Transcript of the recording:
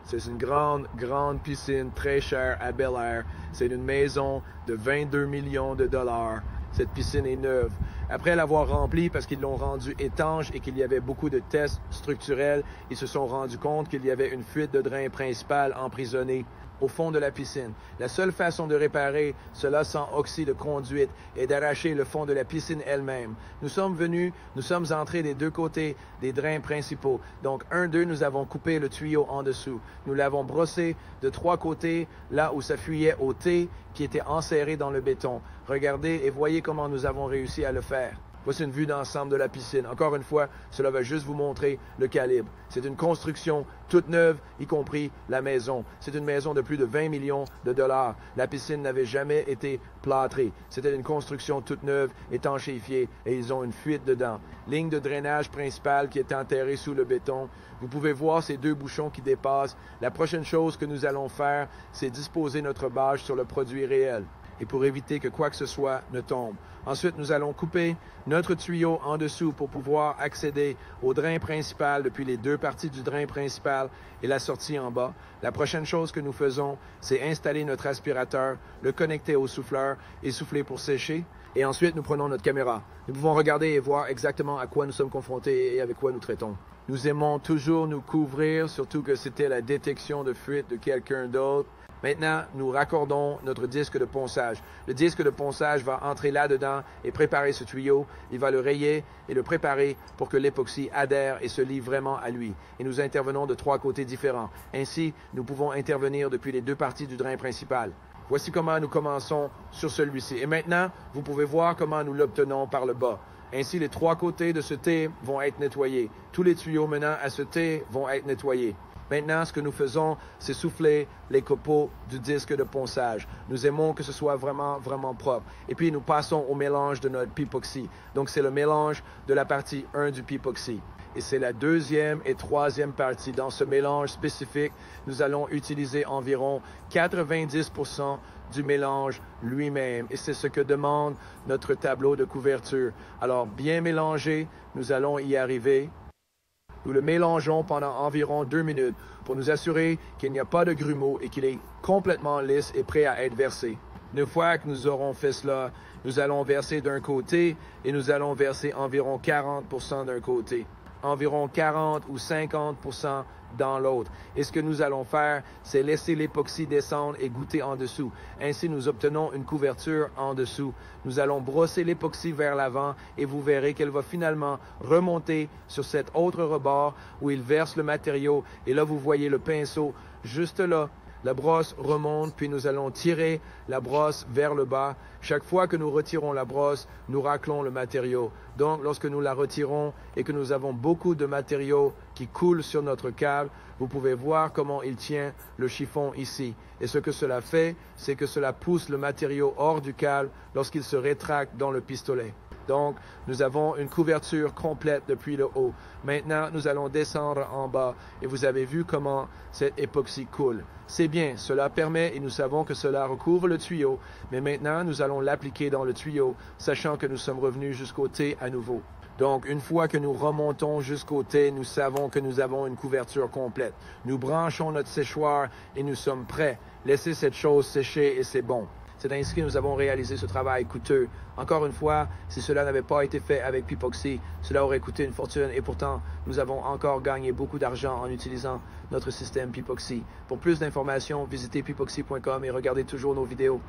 C'est une grande, grande piscine très chère à Bel-Air. C'est une maison de 22 millions de dollars. Cette piscine est neuve. Après l'avoir remplie parce qu'ils l'ont rendue étanche et qu'il y avait beaucoup de tests structurels, ils se sont rendus compte qu'il y avait une fuite de drain principale emprisonnée au fond de la piscine. La seule façon de réparer cela sans oxyde de conduite est d'arracher le fond de la piscine elle-même. Nous sommes entrés des deux côtés des drains principaux. Donc, d'eux, nous avons coupé le tuyau en dessous. Nous l'avons brossé de trois côtés, là où ça fuyait au T qui était enserré dans le béton. Regardez et voyez comment nous avons réussi à le faire. Voici une vue d'ensemble de la piscine. Encore une fois, cela va juste vous montrer le calibre. C'est une construction toute neuve, y compris la maison. C'est une maison de plus de 20 millions de dollars. La piscine n'avait jamais été plâtrée. C'était une construction toute neuve, étanchéifiée, et ils ont une fuite dedans. Ligne de drainage principale qui est enterrée sous le béton. Vous pouvez voir ces deux bouchons qui dépassent. La prochaine chose que nous allons faire, c'est disposer notre bâche sur le produit réel, et pour éviter que quoi que ce soit ne tombe. Ensuite, nous allons couper notre tuyau en dessous pour pouvoir accéder au drain principal depuis les deux parties du drain principal et la sortie en bas. La prochaine chose que nous faisons, c'est installer notre aspirateur, le connecter au souffleur et souffler pour sécher. Et ensuite, nous prenons notre caméra. Nous pouvons regarder et voir exactement à quoi nous sommes confrontés et avec quoi nous traitons. Nous aimons toujours nous couvrir, surtout que c'était la détection de fuite de quelqu'un d'autre. Maintenant, nous raccordons notre disque de ponçage. Le disque de ponçage va entrer là-dedans et préparer ce tuyau. Il va le rayer et le préparer pour que l'époxy adhère et se lie vraiment à lui. Et nous intervenons de trois côtés différents. Ainsi, nous pouvons intervenir depuis les deux parties du drain principal. Voici comment nous commençons sur celui-ci. Et maintenant, vous pouvez voir comment nous l'obtenons par le bas. Ainsi, les trois côtés de ce T vont être nettoyés. Tous les tuyaux menant à ce T vont être nettoyés. Maintenant, ce que nous faisons, c'est souffler les copeaux du disque de ponçage. Nous aimons que ce soit vraiment, vraiment propre. Et puis, nous passons au mélange de notre Pipoxy. Donc, c'est le mélange de la partie 1 du Pipoxy. Et c'est la deuxième et troisième partie. Dans ce mélange spécifique, nous allons utiliser environ 90% du mélange lui-même. Et c'est ce que demande notre tableau de couverture. Alors, bien mélangé, nous allons y arriver. Nous le mélangeons pendant environ 2 minutes pour nous assurer qu'il n'y a pas de grumeaux et qu'il est complètement lisse et prêt à être versé. Une fois que nous aurons fait cela, nous allons verser d'un côté et nous allons verser environ 40% d'un côté, environ 40 ou 50% dans l'autre. Et ce que nous allons faire, c'est laisser l'époxy descendre et goûter en dessous. Ainsi, nous obtenons une couverture en dessous. Nous allons brosser l'époxy vers l'avant et vous verrez qu'elle va finalement remonter sur cet autre rebord où il verse le matériau. Et là, vous voyez le pinceau juste là. La brosse remonte, puis nous allons tirer la brosse vers le bas. Chaque fois que nous retirons la brosse, nous raclons le matériau. Donc, lorsque nous la retirons et que nous avons beaucoup de matériau qui coule sur notre câble, vous pouvez voir comment il tient le chiffon ici. Et ce que cela fait, c'est que cela pousse le matériau hors du câble lorsqu'il se rétracte dans le pistolet. Donc, nous avons une couverture complète depuis le haut. Maintenant, nous allons descendre en bas et vous avez vu comment cette époxy coule. C'est bien, cela permet et nous savons que cela recouvre le tuyau, mais maintenant, nous allons l'appliquer dans le tuyau, sachant que nous sommes revenus jusqu'au T à nouveau. Donc, une fois que nous remontons jusqu'au T, nous savons que nous avons une couverture complète. Nous branchons notre séchoir et nous sommes prêts. Laissez cette chose sécher et c'est bon. C'est ainsi que nous avons réalisé ce travail coûteux. Encore une fois, si cela n'avait pas été fait avec Pipoxy, cela aurait coûté une fortune et pourtant, nous avons encore gagné beaucoup d'argent en utilisant notre système Pipoxy. Pour plus d'informations, visitez pipoxy.com et regardez toujours nos vidéos.